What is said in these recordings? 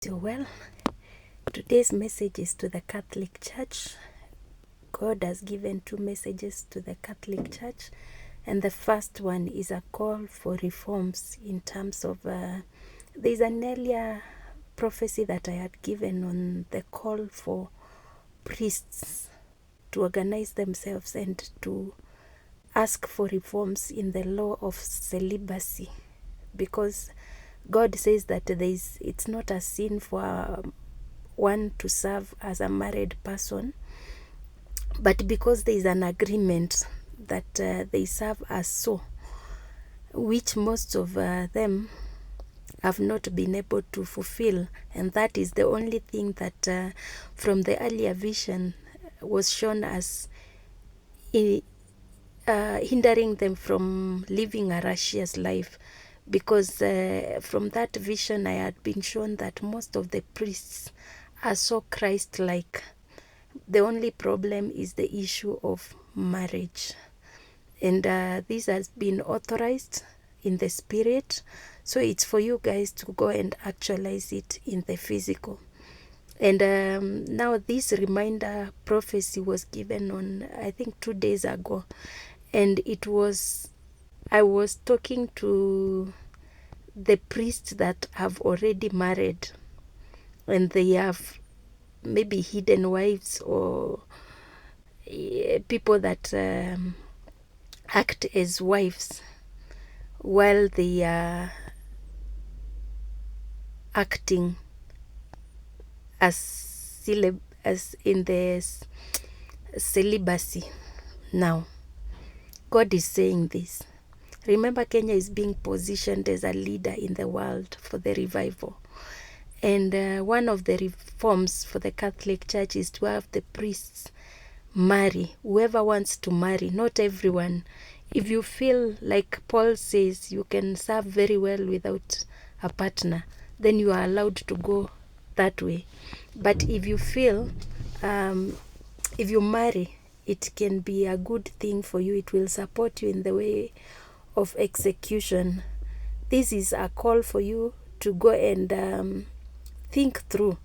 So, well, today's message is to the Catholic Church. God has given two messages to the Catholic Church, and the first one is a call for reforms in terms of there's an earlier prophecy that I had given on the call for priests to organize themselves and to ask for reforms in the law of celibacy, because God says that it's not a sin for one to serve as a married person, but because there is an agreement that they serve as so, which most of them have not been able to fulfill, and that is the only thing that from the earlier vision was shown as hindering them from living a righteous life, because from that vision I had been shown that most of the priests are so Christ-like. The only problem is the issue of marriage, and this has been authorized in the spirit, so it's for you guys to go and actualize it in the physical. And now this reminder prophecy was given on, I think, 2 days ago, and I was talking to the priests that have already married, and they have maybe hidden wives or people that act as wives while they are acting as in the celibacy. Now, God is saying this. Remember, Kenya is being positioned as a leader in the world for the revival. And one of the reforms for the Catholic Church is to have the priests marry whoever wants to marry, not everyone. If you feel, like Paul says, you can serve very well without a partner, then you are allowed to go that way. But if you feel, if you marry, it can be a good thing for you. It will support you in the way of execution. This is a call for you to go and think through,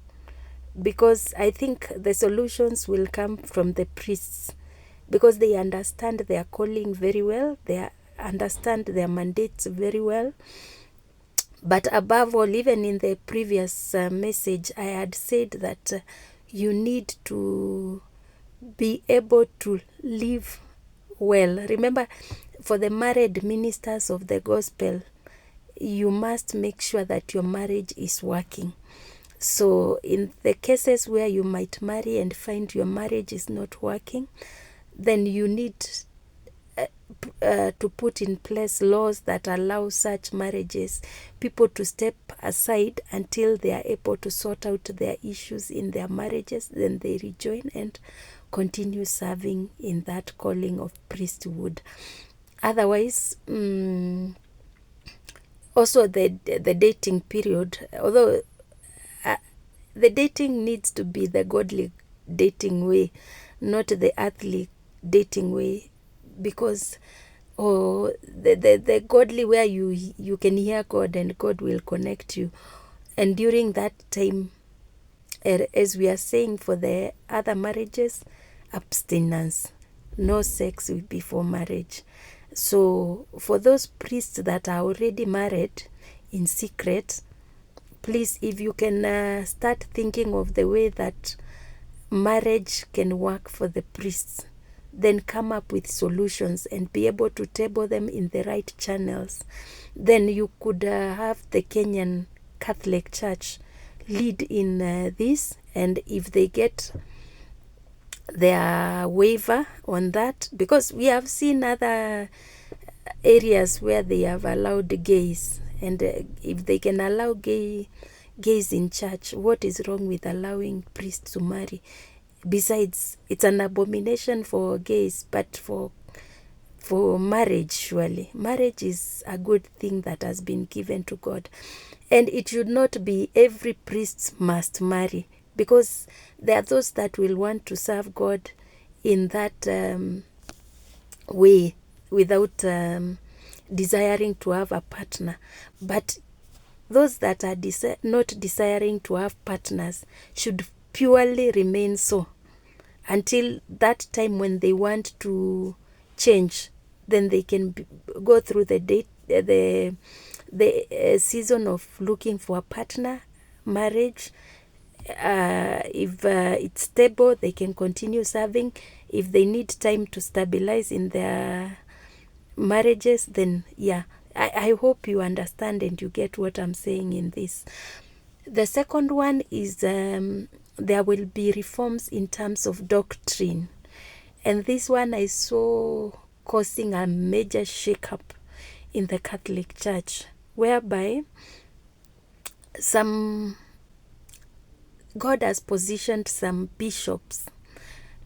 because I think the solutions will come from the priests, because they understand their calling very well, they understand their mandates very well. But above all, even in the previous message, I had said that you need to be able to live well. Remember, for the married ministers of the gospel, you must make sure that your marriage is working. So in the cases where you might marry and find your marriage is not working, then you need to put in place laws that allow such marriages, people to step aside until they are able to sort out their issues in their marriages. Then they rejoin and continue serving in that calling of priesthood. Otherwise, also the dating period, although the dating needs to be the godly dating way, not the earthly dating way, because the godly where you can hear God and God will connect you. And during that time, as we are saying for the other marriages, abstinence, no sex before marriage. So for those priests that are already married in secret, please, if you can start thinking of the way that marriage can work for the priests, then come up with solutions and be able to table them in the right channels. Then you could have the Kenyan Catholic Church lead in this, and if they get their waiver on that, because we have seen other areas where they have allowed gays, and if they can allow gays in church, what is wrong with allowing priests to marry? Besides, it's an abomination for gays, but for marriage, surely marriage is a good thing that has been given to God. And it should not be every priest must marry, because there are those that will want to serve God in that way without desiring to have a partner. But those that are not desiring to have partners should purely remain so until that time when they want to change. Then they can go through the season of looking for a partner, marriage. If it's stable, they can continue serving. If they need time to stabilize in their marriages, then yeah, I hope you understand and you get what I'm saying in this. The second one is there will be reforms in terms of doctrine. And this one I saw causing a major shakeup in the Catholic Church, whereby God has positioned some bishops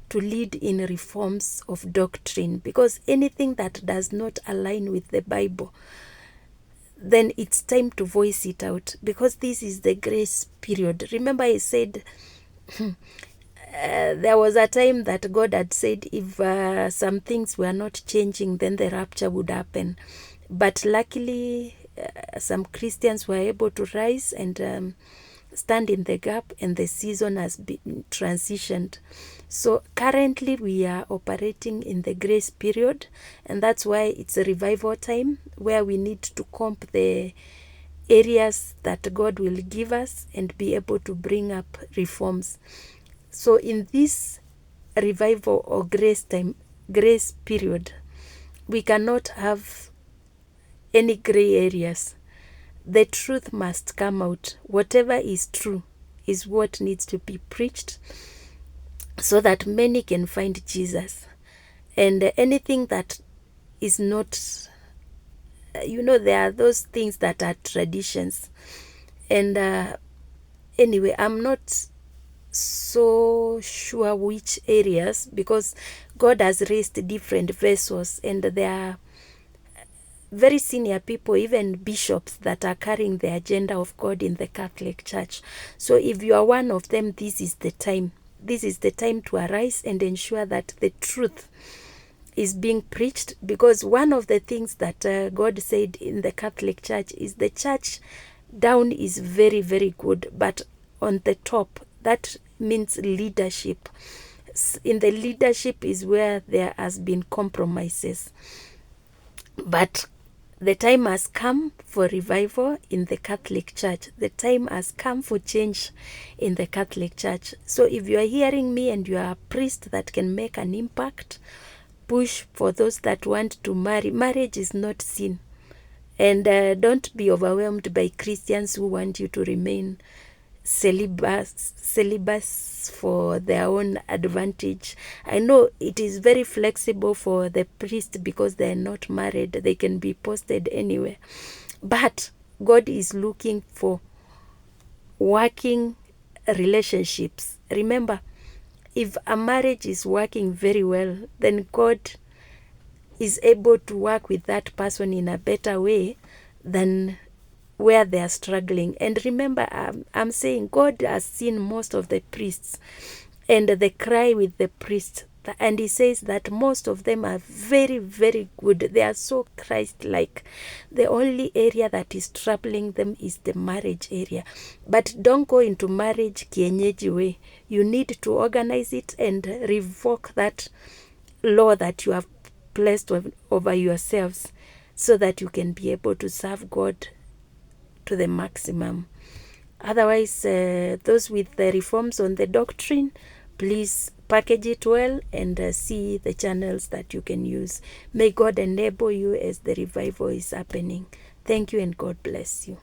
to lead in reforms of doctrine, because anything that does not align with the Bible, then it's time to voice it out, because this is the grace period. Remember I said there was a time that God had said if some things were not changing, then the rapture would happen. But luckily, some Christians were able to rise and stand in the gap, and the season has been transitioned. So currently we are operating in the grace period, and that's why it's a revival time where we need to comb the areas that God will give us and be able to bring up reforms. So in this revival or grace period, we cannot have any gray areas. The truth must come out. Whatever is true is what needs to be preached, so that many can find Jesus. And anything that is not, there are those things that are traditions. And anyway, I'm not so sure which areas, because God has raised different vessels, and there are very senior people, even bishops, that are carrying the agenda of God in the Catholic Church. So if you are one of them, this is the time. This is the time to arise and ensure that the truth is being preached, because one of the things that God said in the Catholic Church is the church down is very, very good, but on the top, that means leadership. In the leadership is where there has been compromises. But the time has come for revival in the Catholic Church. The time has come for change in the Catholic Church. So if you are hearing me and you are a priest that can make an impact, push for those that want to marry. Marriage is not sin. And don't be overwhelmed by Christians who want you to remain celibate for their own advantage. I know it is very flexible for the priest because they are not married. They can be posted anywhere. But God is looking for working relationships. Remember, if a marriage is working very well, then God is able to work with that person in a better way than where they are struggling. And remember, I'm saying God has seen most of the priests and they cry with the priests. And he says that most of them are very, very good. They are so Christ-like. The only area that is troubling them is the marriage area. But don't go into marriage kienyeji way. You need to organize it and revoke that law that you have placed over yourselves, so that you can be able to serve God to the maximum. Otherwise, those with the reforms on the doctrine, please package it well and see the channels that you can use. May God enable you as the revival is happening. Thank you and God bless you.